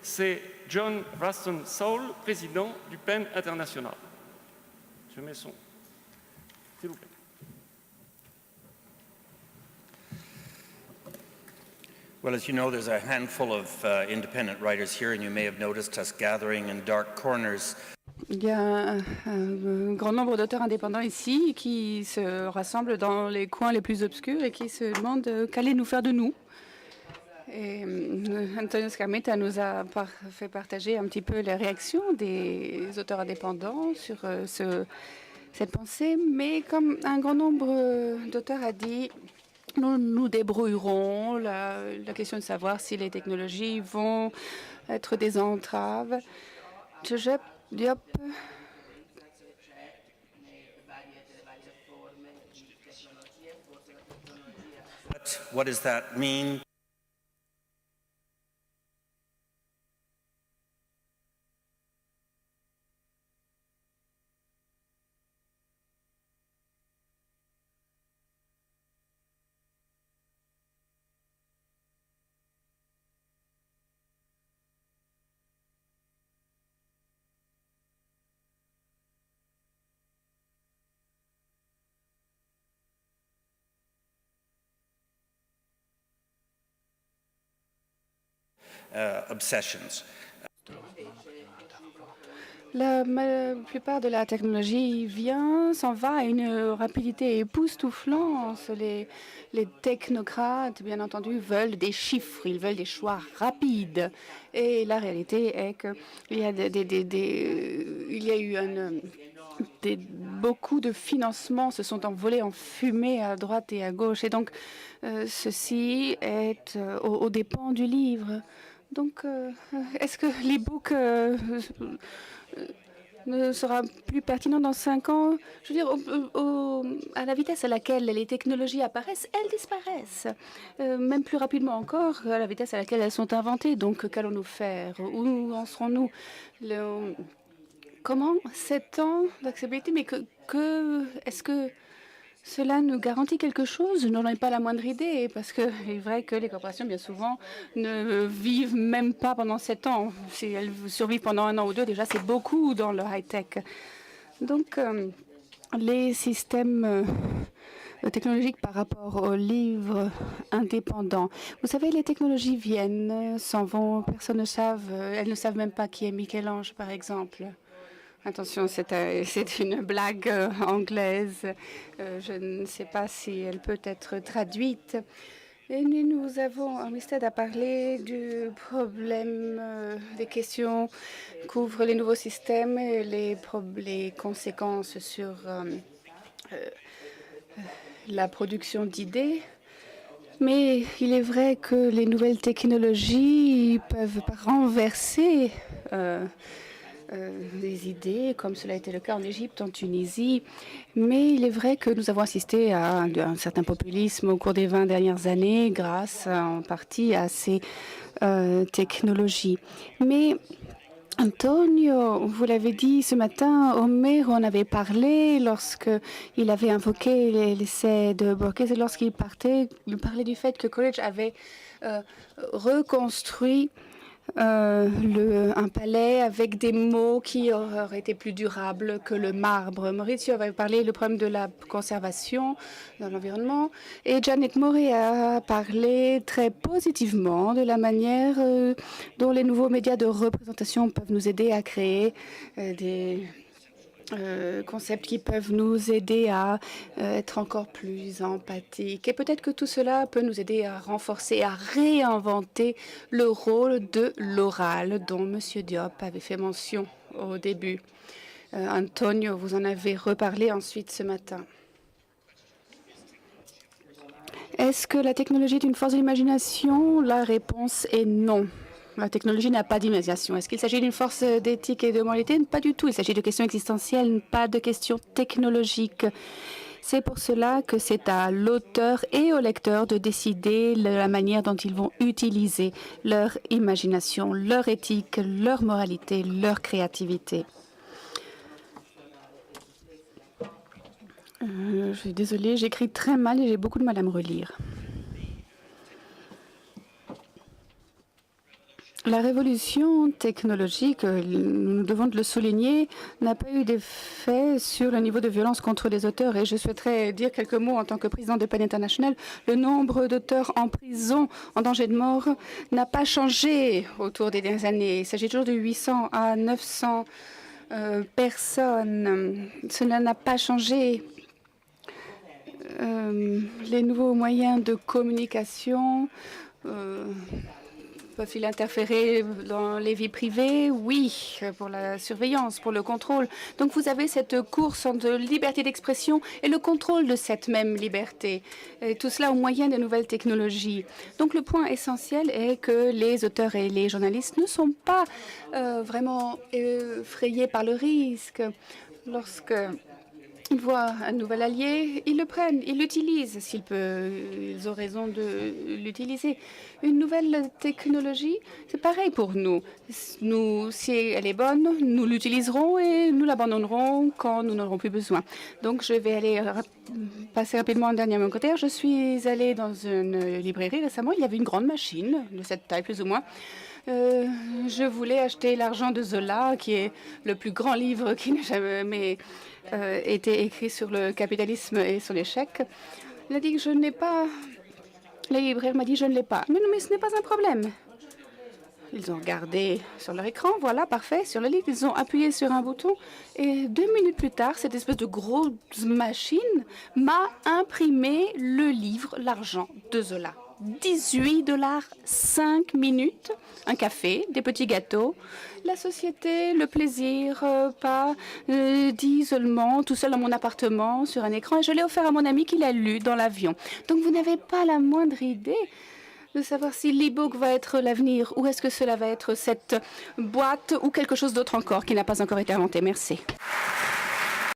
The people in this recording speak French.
c'est John Ruston Saul, président du PEN International. Je mets son... S'il vous plaît. Well, as you know, there's a handful of independent writers here, and you may have noticed us gathering in dark corners. Il y a un grand nombre d'auteurs indépendants ici qui se rassemblent dans les coins les plus obscurs et qui se demandent qu'allez-nous faire de nous. Et Antonio Scarmetta nous a fait partager un petit peu les réactions des auteurs indépendants sur cette pensée, mais comme un grand nombre d'auteurs a dit, nous nous débrouillerons. La question de savoir si les technologies vont être des entraves. Joseph Diop. What does that mean? Obsessions. La plupart de la technologie s'en va à une rapidité époustouflante. Les technocrates, bien entendu, veulent des chiffres, ils veulent des choix rapides. Et la réalité est qu'il y a beaucoup de financements se sont envolés en fumée à droite et à gauche. Et donc, ceci est aux dépens du livre. Donc, est-ce que l'e-book ne sera plus pertinent dans 5 ans? Je veux dire, à la vitesse à laquelle les technologies apparaissent, elles disparaissent. Même plus rapidement encore, à la vitesse à laquelle elles sont inventées. Donc, qu'allons-nous faire? Où en serons-nous? Comment 7 ans d'acceptabilité? Mais est-ce que cela nous garantit quelque chose? Je n'en ai pas la moindre idée, parce qu'il est vrai que les corporations, bien souvent, ne vivent même pas pendant 7 ans. Si elles survivent pendant 1 an ou 2, déjà, c'est beaucoup dans le high-tech. Donc, les systèmes technologiques par rapport aux livres indépendants. Vous savez, les technologies viennent, s'en vont, personne ne savent. Elles ne savent même pas qui est Michel-Ange, par exemple. Attention, c'est une blague anglaise. Je ne sais pas si elle peut être traduite. Et nous avons, Armistead a parlé du problème des questions qu'ouvrent les nouveaux systèmes et les conséquences sur la production d'idées. Mais il est vrai que les nouvelles technologies peuvent renverser des idées, comme cela a été le cas en Égypte, en Tunisie. Mais il est vrai que nous avons assisté à un certain populisme au cours des 20 dernières années, grâce en partie à ces technologies. Mais Antonio, vous l'avez dit ce matin, Homer en avait parlé lorsqu'il avait invoqué l'essai de Borges, et lorsqu'il parlait du fait que Coleridge avait reconstruit un palais avec des mots qui auraient été plus durables que le marbre. Maurizio avait parlé du problème de la conservation dans l'environnement et Janet Murray a parlé très positivement de la manière dont les nouveaux médias de représentation peuvent nous aider à créer des concepts qui peuvent nous aider à être encore plus empathiques. Et peut-être que tout cela peut nous aider à renforcer, à réinventer le rôle de l'oral dont M. Diop avait fait mention au début. Antonio, vous en avez reparlé ensuite ce matin. Est-ce que la technologie est une force de l'imagination? La réponse est non. La technologie n'a pas d'imagination. Est-ce qu'il s'agit d'une force d'éthique et de moralité? Pas du tout. Il s'agit de questions existentielles, pas de questions technologiques. C'est pour cela que c'est à l'auteur et au lecteur de décider de la manière dont ils vont utiliser leur imagination, leur éthique, leur moralité, leur créativité. Je suis désolée, j'écris très mal et j'ai beaucoup de mal à me relire. La révolution technologique, nous devons le souligner, n'a pas eu d'effet sur le niveau de violence contre les auteurs. Et je souhaiterais dire quelques mots en tant que président de PEN International. Le nombre d'auteurs en prison, en danger de mort, n'a pas changé autour des dernières années. Il s'agit toujours de 800 à 900 personnes. Cela n'a pas changé. Les nouveaux moyens de communication peuvent-ils interférer dans les vies privées? Oui, pour la surveillance, pour le contrôle. Donc vous avez cette course entre liberté d'expression et le contrôle de cette même liberté. Et tout cela au moyen de nouvelles technologies. Donc le point essentiel est que les auteurs et les journalistes ne sont pas vraiment effrayés par le risque. Lorsque ils voient un nouvel allié, ils le prennent, ils l'utilisent s'ils peuvent. Ils ont raison de l'utiliser. Une nouvelle technologie, c'est pareil pour nous. Nous, si elle est bonne, nous l'utiliserons et nous l'abandonnerons quand nous n'aurons plus besoin. Donc, je vais aller passer rapidement en dernier commentaire. Je suis allée dans une librairie récemment. Il y avait une grande machine de cette taille, plus ou moins. Je voulais acheter L'Argent de Zola, qui est le plus grand livre qui n'a jamais été écrit sur le capitalisme et sur l'échec. Il a dit que je n'ai pas... La libraire m'a dit je ne l'ai pas. Mais non, mais ce n'est pas un problème. Ils ont regardé sur leur écran, voilà, parfait, sur le livre. Ils ont appuyé sur un bouton et 2 minutes plus tard, cette espèce de grosse machine m'a imprimé le livre L'Argent de Zola. 18 $, 5 minutes, un café, des petits gâteaux, la société, le plaisir, pas d'isolement, tout seul dans mon appartement, sur un écran. Et je l'ai offert à mon ami qui l'a lu dans l'avion. Donc vous n'avez pas la moindre idée de savoir si l'e-book va être l'avenir ou est-ce que cela va être cette boîte ou quelque chose d'autre encore qui n'a pas encore été inventé. Merci.